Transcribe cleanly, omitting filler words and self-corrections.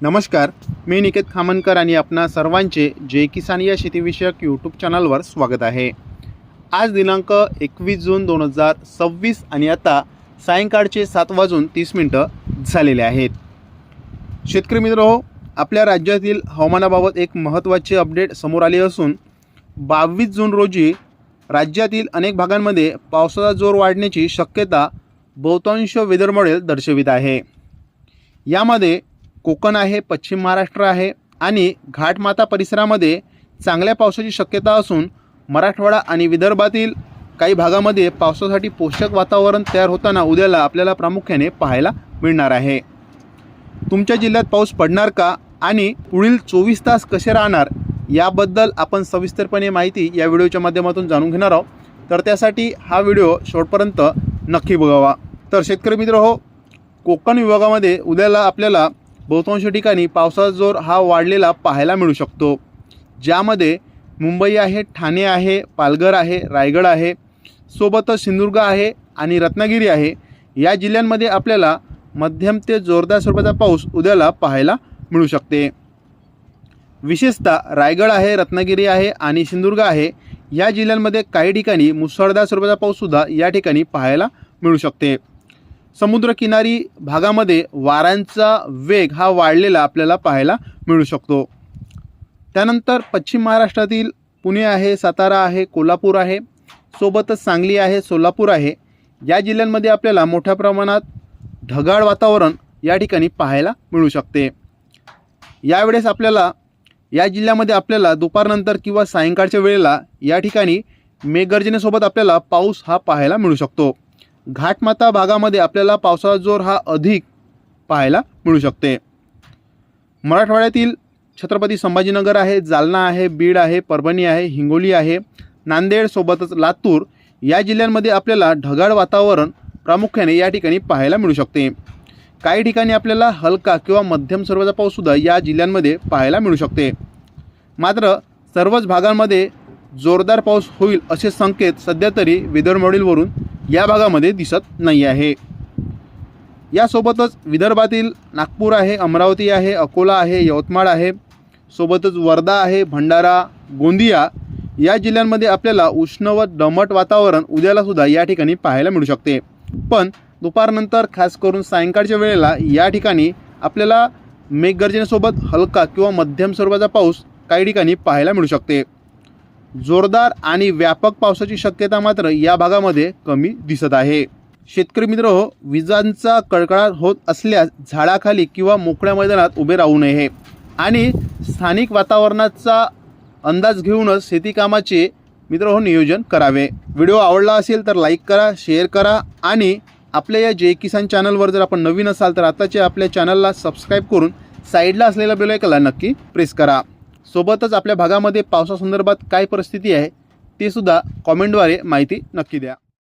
नमस्कार, मी निकेत खामनकर आणि आपणा सर्वांचे जय किसान या शेतीविषयक यूट्यूब चॅनलवर स्वागत आहे। आज दिनांक 21 जून 2026 आणि आता सायंकाळचे 7:30 झालेले आहेत। शेतकरी मित्रहो, आपल्या राज्यातील हवामानाबाबत एक महत्त्वाचे अपडेट समोर आले असून 22 जून रोजी राज्यातील अनेक भागांमध्ये पावसाचा जोर वाढण्याची शक्यता बहुतांश वेदर मॉडेल दर्शवित आहे। यामध्ये कोकण आहे, पश्चिम महाराष्ट्र आहे आणि घाटमाता परिसरामध्ये चांगल्या पावसाची शक्यता असून मराठवाडा आणि विदर्भातील काही भागामध्ये पावसासाठी पोषक वातावरण तयार होताना उद्याला आपल्याला प्रामुख्याने पाहायला मिळणार आहे। तुमच्या जिल्ह्यात पाऊस पडणार का आणि पुढील 24 तास कसे राहणार याबद्दल आपण सविस्तरपणे माहिती या व्हिडिओच्या माध्यमातून जाणून घेणार आहोत। तर त्यासाठी हा व्हिडिओ शेवटपर्यंत नक्की बघावा। तर शेतकरी मित्रहो, कोकण विभागामध्ये उद्याला आपल्याला बहुतांश ठिकाणी पावसाचा जोर हा वाढलेला पाहायला मिळू शकतो, ज्यामध्ये मुंबई आहे, ठाणे आहे, पालघर आहे, रायगड आहे, सोबतच सिंधुदुर्ग आहे आणि रत्नागिरी आहे। या जिल्ह्यांमध्ये आपल्याला मध्यम ते जोरदार स्वरूपाचा पाऊस उद्याला पाहायला मिळू शकते। विशेषतः रायगड आहे, रत्नागिरी आहे आणि सिंधुदुर्ग आहे या जिल्ह्यांमध्ये काही ठिकाणी मुसळधार स्वरूपाचा पाऊससुद्धा या ठिकाणी पाहायला मिळू शकते। समुद्रकिनारी भागामध्ये वाऱ्यांचा वेग हा वाढलेला आपल्याला पाहायला मिळू शकतो। त्यानंतर पश्चिम महाराष्ट्रातील पुणे आहे, सातारा आहे, कोल्हापूर आहे, सोबतच सांगली आहे, सोलापूर आहे या जिल्ह्यांमध्ये आपल्याला मोठ्या प्रमाणात ढगाळ वातावरण या ठिकाणी पाहायला मिळू शकते। यावेळेस आपल्याला या जिल्ह्यामध्ये आपल्याला दुपारनंतर किंवा सायंकाळच्या वेळेला या ठिकाणी मेघगर्जनेसोबत आपल्याला पाऊस हा पाहायला मिळू शकतो। घाटमाता भागामध्ये आपल्याला पावसाचा जोर हा अधिक पाहायला मिळू शकते। मराठवाड्यातील छत्रपती संभाजीनगर आहे, जालना आहे, बीड आहे, परभणी आहे, हिंगोली आहे, नांदेड सोबतच लातूर या जिल्ह्यांमध्ये आपल्याला ढगाळ वातावरण प्रामुख्याने या ठिकाणी पाहायला मिळू शकते। काही ठिकाणी आपल्याला हलका किंवा मध्यम स्वरूपाचा पाऊससुद्धा या जिल्ह्यांमध्ये पाहायला मिळू शकते। मात्र सर्वच भागांमध्ये जोरदार पाऊस होईल असे संकेत सध्या तरी वेदर मॉडेलवरून या भागामध्ये दिसत नाही आहे। यासोबतच विदर्भातील नागपूर आहे, अमरावती आहे, अकोला आहे, यवतमाळ आहे, सोबतच वर्धा आहे, भंडारा, गोंदिया या जिल्ह्यांमध्ये आपल्याला उष्ण व दमट वातावरण उद्यालासुद्धा या ठिकाणी पाहायला मिळू शकते। पण दुपारनंतर खास करून सायंकाळच्या वेळेला या ठिकाणी आपल्याला मेघगर्जनेसोबत हलका किंवा मध्यम स्वरूपाचा पाऊस काही ठिकाणी पाहायला मिळू शकते। जोरदार आणि व्यापक पावसाची शक्यता मात्र या भागामध्ये कमी दिसत आहे। शेतकरी मित्रहो, विजांचा कडकडाट होत असल्यास झाडाखाली किंवा मोकळ्या मैदानात उभे राहू नये आणि स्थानिक वातावरणाचा अंदाज घेऊनच शेती कामाचे मित्रहो नियोजन करावे। व्हिडिओ आवडला असेल तर लाईक करा, शेअर करा आणि आपल्या या जय किसान चॅनलवर जर आपण नवीन असाल तर आताच्या आपल्या चॅनलला सबस्क्राईब करून साईडला असलेल्या बेल आयकॉनला नक्की प्रेस करा। सोबतच आपल्या भागामध्ये पावसासंदर्भात काय परिस्थिती आहे ते सुद्धा कॉमेंटद्वारे माहिती नक्की द्या।